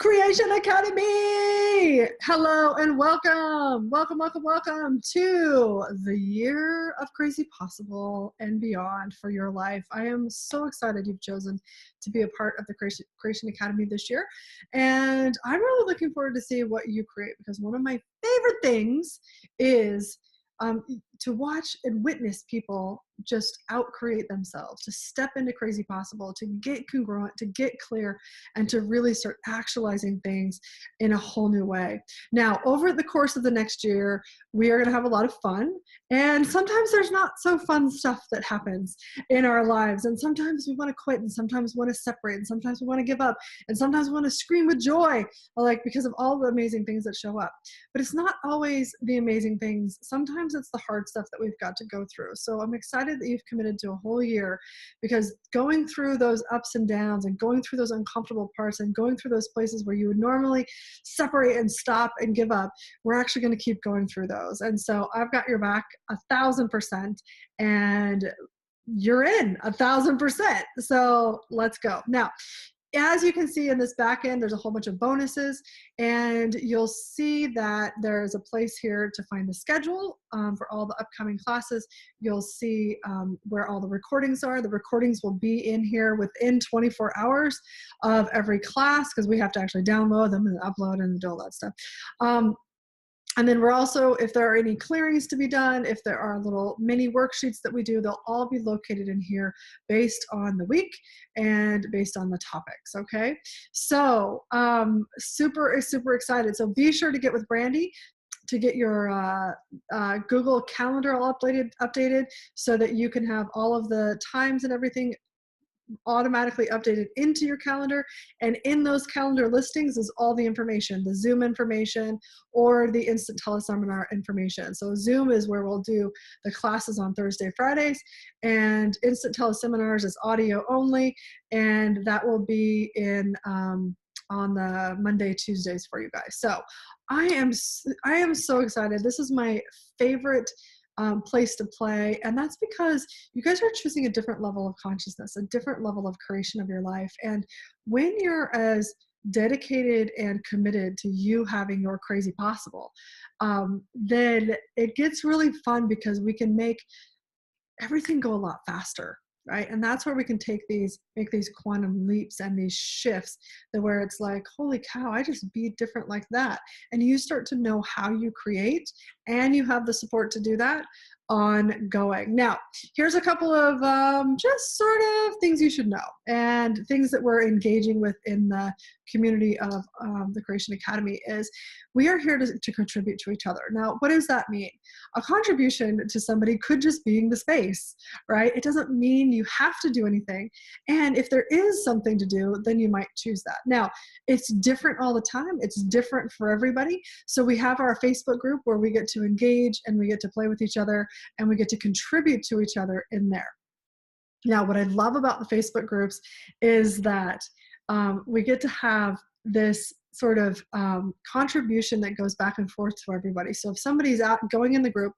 Creation Academy! Hello and welcome. Welcome to the year of crazy possible and beyond for your life. I am so excited you've chosen to be a part of the Creation Academy this year. And I'm really looking forward to see what you create, because one of my favorite things is to watch and witness people just out-create themselves, to step into crazy possible, to get congruent, to get clear, and to really start actualizing things in a whole new way. Now, over the course of the next year, we are going to have a lot of fun, and sometimes there's not so fun stuff that happens in our lives, and sometimes we want to quit, and sometimes we want to separate, and sometimes we want to give up, and sometimes we want to scream with joy, like because of all the amazing things that show up. But it's not always the amazing things. Sometimes it's the hard stuff that we've got to go through. So I'm excited that you've committed to a whole year, because going through those ups and downs and going through those uncomfortable parts and going through those places where you would normally separate and stop and give up, we're actually going to keep going through those. And so I've got your back 1,000%, and you're in 1,000%. So let's go. Now, as you can see in this back end, there's a whole bunch of bonuses, and you'll see that there's a place here to find the schedule for all the upcoming classes. You'll see where all the recordings are. The recordings will be in here within 24 hours of every class, because we have to actually download them and upload and do all that stuff. And then we're also, if there are any clearings to be done, if there are little mini worksheets that we do, they'll all be located in here based on the week and based on the topics, okay? So super excited. So be sure to get with Brandy to get your Google Calendar all updated so that you can have all of the times and everything automatically updated into your calendar. And in those calendar listings is all the information, the Zoom information or the instant teleseminar information. So Zoom is where we'll do the classes on Thursday, Fridays, and instant teleseminars is audio only, and that will be in on the Monday, Tuesdays for you guys. So I am so excited. This is my favorite place to play, and that's because you guys are choosing a different level of consciousness, a different level of creation of your life. And when you're as dedicated and committed to you having your crazy possible, then it gets really fun, because we can make everything go a lot faster, right? And that's where we can make these quantum leaps and these shifts, that where it's like, holy cow, I just be different like that. And you start to know how you create, and you have the support to do that ongoing. Now, here's a couple of just sort of things you should know, and things that we're engaging with in the community of the Creation Academy is we are here to contribute to each other. Now, what does that mean? A contribution to somebody could just be in the space, right? It doesn't mean you have to do anything. And if there is something to do, then you might choose that. Now, it's different all the time. It's different for everybody. So we have our Facebook group where we get to engage and we get to play with each other, and we get to contribute to each other in there. Now, what I love about the Facebook groups is that we get to have this sort of contribution that goes back and forth to everybody. So if somebody's out going in the group,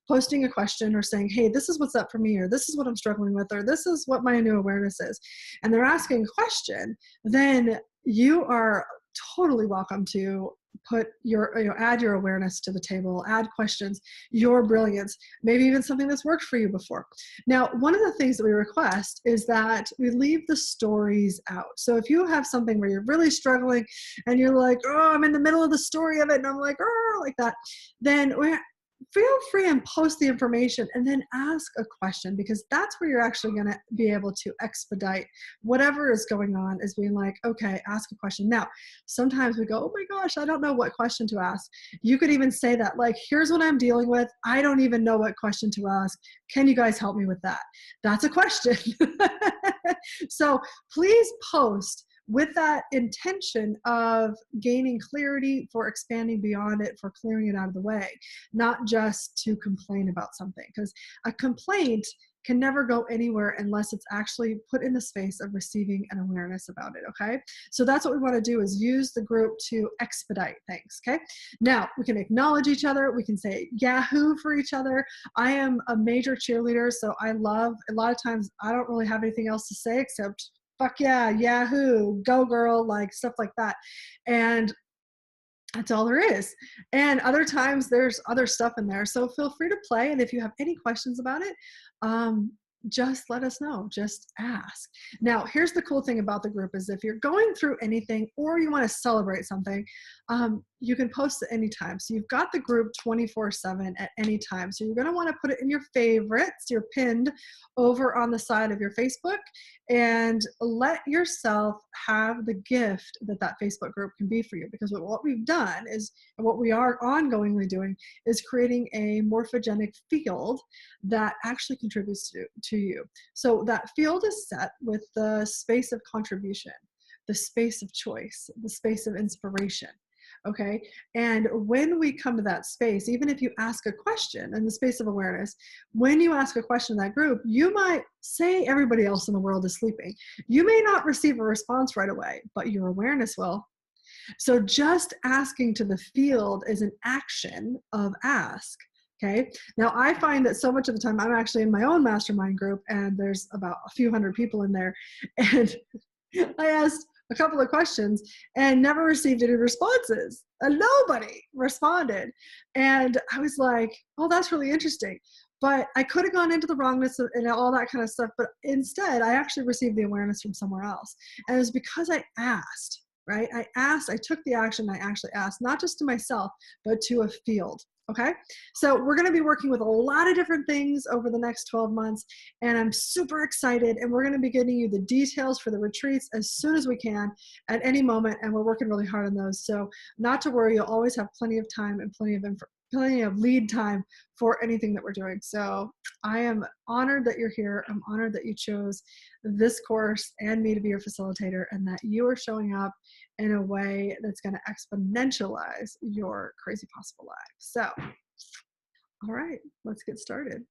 posting a question or saying, hey, this is what's up for me, or this is what I'm struggling with, or this is what my new awareness is, and they're asking a question, then you are totally welcome to put your, add your awareness to the table, add questions, your brilliance, maybe even something that's worked for you before. Now, one of the things that we request is that we leave the stories out. So if you have something where you're really struggling and you're like, oh, I'm in the middle of the story of it, and I'm like, oh, like that, then feel free and post the information, and then ask a question, because that's where you're actually going to be able to expedite whatever is going on, is being like, okay, ask a question. Now, sometimes we go, oh my gosh, I don't know what question to ask. You could even say that, like, here's what I'm dealing with. I don't even know what question to ask. Can you guys help me with that? That's a question. So please post with that intention of gaining clarity, for expanding beyond it, for clearing it out of the way, not just to complain about something, because a complaint can never go anywhere unless it's actually put in the space of receiving an awareness about it, okay? So that's what we want to do, is use the group to expedite things, okay? Now, we can acknowledge each other. We can say Yahoo for each other. I am a major cheerleader, so I love, a lot of times I don't really have anything else to say except fuck yeah, Yahoo, go girl, like stuff like that. And that's all there is. And other times there's other stuff in there. So feel free to play. And if you have any questions about it, um, just let us know. Just ask. Now, here's the cool thing about the group is if you're going through anything or you want to celebrate something, you can post it anytime. So you've got the group 24/7 at any time. So you're going to want to put it in your favorites, you're pinned over on the side of your Facebook, and let yourself have the gift that that Facebook group can be for you. Because what we've done is, and what we are ongoingly doing, is creating a morphogenic field that actually contributes to you. So that field is set with the space of contribution, the space of choice, the space of inspiration. Okay. And when we come to that space, even if you ask a question in the space of awareness, when you ask a question in that group, you might say everybody else in the world is sleeping. You may not receive a response right away, but your awareness will. So just asking to the field is an action of ask. Okay. Now I find that so much of the time I'm actually in my own mastermind group and there's about a few hundred people in there. And I asked a couple of questions and never received any responses. And nobody responded. And I was like, oh, that's really interesting. But I could have gone into the wrongness and all that kind of stuff. But instead, I actually received the awareness from somewhere else. And it was because I asked, right? I asked, I took the action, I actually asked, not just to myself, but to a field. Okay, so we're going to be working with a lot of different things over the next 12 months, and I'm super excited. And we're going to be getting you the details for the retreats as soon as we can at any moment, and we're working really hard on those. So not to worry, you'll always have plenty of time and plenty of lead time for anything that we're doing. So I am honored that you're here. I'm honored that you chose this course and me to be your facilitator, and that you are showing up in a way that's going to exponentialize your crazy possible life. So, all right, let's get started.